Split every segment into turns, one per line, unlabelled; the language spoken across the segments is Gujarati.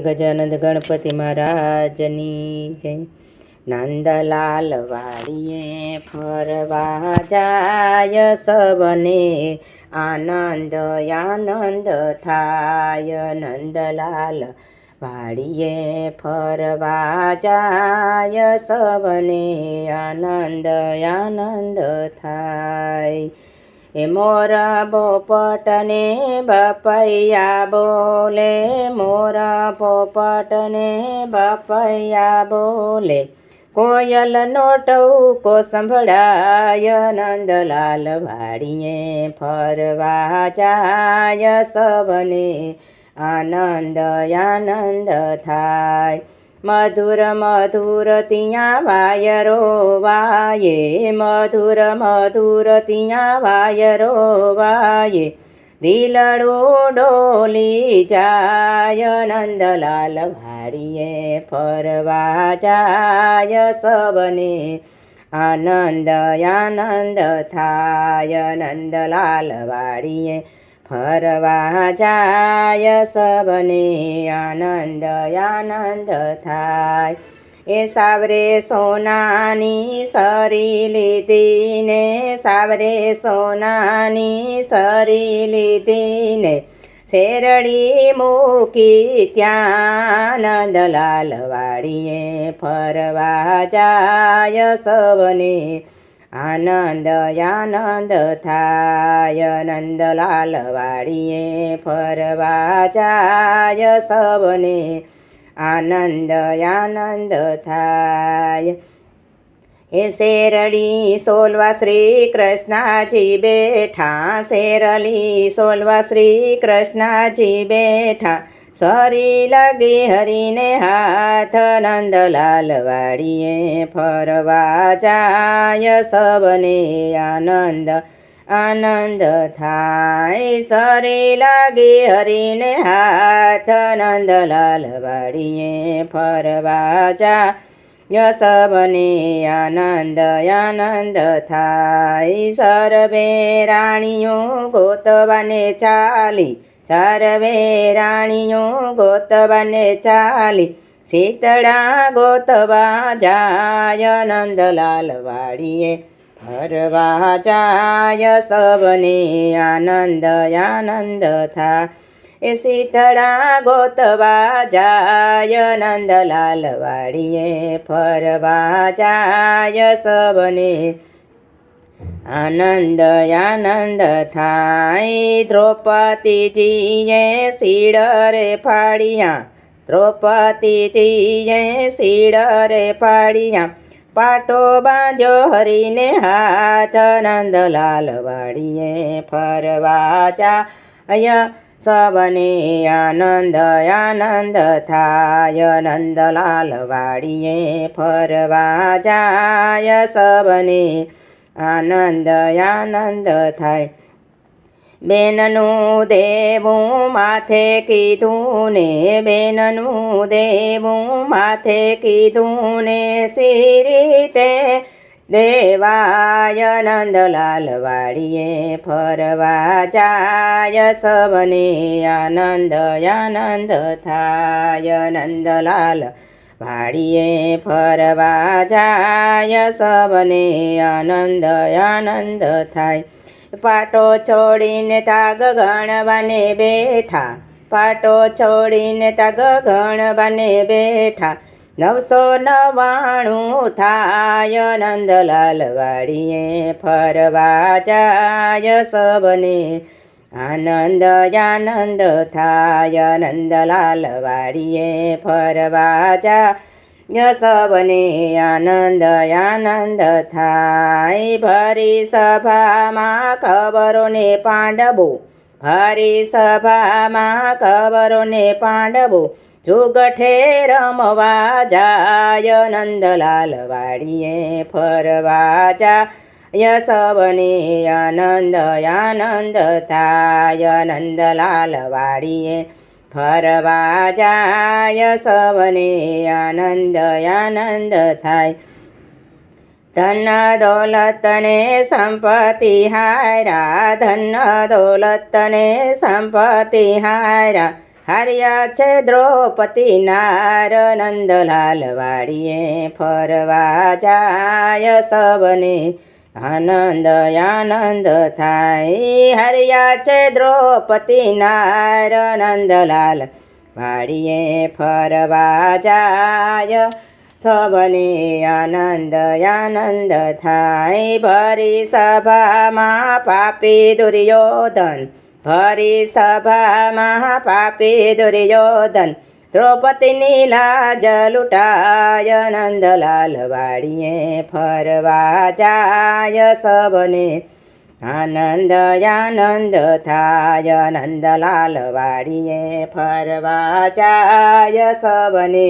ગજાનંદ ગણપતિ મહારાજની જય। નંદલાલ વાડીએ ફરવા જાય, સબને આનંદ આનંદ થાય। નંદલાલ વાડીએ ફરવા જાય, સબને આનંદ આનંદ થાય। એ મોરા પોપટને બપૈયા બોલે, મોરા પોપટને બપૈયા બોલે, કોયલનો ટહુકો સંભળાય। નંદલાલ વાડીએ ફરવા જાય, સબને આનંદ આનંદ થાય। મધુર મધુર ત્યાં વાયરો વાયે, મધુર મધુર ત્યાં વાયરો વાયે, દિલડું ડોલી જાય। નંદલાલ વાડીએ ફરવા જાય, સબને આનંદ આનંદ થાય। નંદલાલ વાડીએ ફરવા જાય, સબને આનંદ આનંદ થાય। એ સાવરે સોનાની સરી લીધી ને, સાવરે સોનાની સરી લીધી ને, શેરડી મૂકી ત્યાં। નંદલાલ વાડીએ ફરવા જાય, સબને આનંદ આનંદ થાય। નંદલાલ વાડીએ ફરવા જાય, સબને આનંદ આનંદ થાય। એ શેરડી સોલવા શ્રી કૃષ્ણજી બેઠા, શેરલી સોલવા શ્રી કૃષ્ણજી બેઠા, સરી લાગી હરીને હાથ। નંદલાલ વાડીએ ફરવા જાય, સબને આનંદ આનંદ થાય। સરી લાગી હરીને હાથ, નંદલાલ વાડીએ ફરવા જાય, સબને આનંદ આનંદ થાય। સર્વે રાણીઓ ગોતવાને ચાલી, સર્વે રાણીઓ ગોતવાને ચાલી, શીતળા ગોતવા જાય। નંદલાલ વાડીએ ફરવા જાય, સબને આનંદ આનંદ થાય। એ શીતળા ગોતવા જાય, નંદલાલ વાડીએ ફરવા જાય, સબને આનંદ આનંદ થાય। દ્રૌપદીજીએ શીળરે ફાડ્યા, દ્રૌપદીજીએ શીળરે ફાડ્યા, પાટો બાંધ્યો હરીને હાથ। નંદલાલ વાડીએ ફરવા જાય, સબને આનંદ આનંદ થાય। નંદલાલ વાડીએ ફરવા જાય, સબને આનંદ આનંદ થાય। બેનનું દેવું માથે કીધું ને, બેનનું દેવું માથે કીધું ને, સી રીતે દેવાય। નંદલાલ વાડીએ ફરવા જાય, સબને આનંદ આનંદ થાય। નંદલાલ વાડીએ ફરવા જાય, સબને આનંદ આનંદ થાય। પાટો છોડીને તાગ ગણવાને બેઠા, પાટો છોડીને તાગ ગણવાને બેઠા, 999 થાય। નંદલાલ વાડીએ ફરવા જાય, સબને આનંદ આનંદ થાય। નંદલાલ વાડીએ ફરવા જાય, સબને આનંદ આનંદ થાય। ભરી સભામાં કૌરવોને પાંડવો, ભરી સભામાં કૌરવોને પાંડવો, જુગઠે રમવા જાય। નંદલાલ વાડીએ ફરવા જાય, સબને આનંદ આનંદ થાય। નંદલાલ વાડીએ ફરવા જાય, સબને આનંદ આનંદ થાય। ધન દોલતને સંપત્તિ હાર્યા, ધન દોલતને સંપત્તિ હાર્યા, હાર્યા છે દ્રૌપદી નાર નંદલાલ વાડીએ ફરવા જાય સબને આનંદ આનંદ થાય. હાર્યા છે દ્રૌપદી નાર નંદલાલ વાડીએ ફરવા જાય સબને આનંદ આનંદ થાય. ભરી સભામાં પાપી દુર્યોધન ભરી સભામાં પાપી દુર્યોધન દ્રૌપદીની લાજ લૂંટાય નંદલાલ વાડીએ ફરવા જાય સબને આનંદ આનંદ થાય. નંદલાલ વાડીએ ફરવા જાય સબને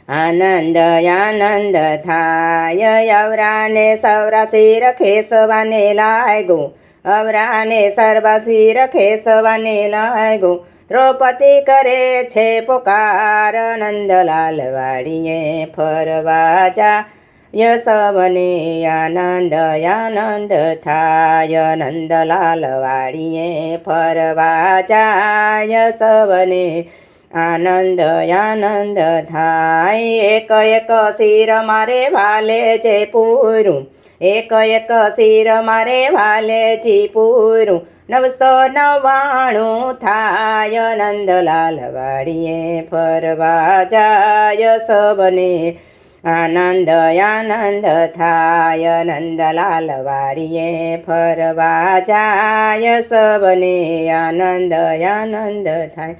આનંદ આનંદ થાય. અવરાને સૌરાશિર ખેસવાને લાગ્યું અવરાને સર્વાશિર ખેસવાને લાગ્યું. દ્રૌપદી કરે છે પુકાર નંદલાલ વાડીએ ફરવા જાય સબને આનંદ આનંદ થાય. નંદલાલ વાડીએ ફરવા જાય સબને આનંદ આનંદ થાય. એક એક શિર મારે વાલે છે પૂરું એક એક શિર મારે વાલે છે પૂરું. 999 થાય નંદલાલ વાડીએ ફરવા જાય સબને આનંદ આનંદ થાય. નંદલાલ વાડીએ ફરવા જાય સબને આનંદ આનંદ થાય.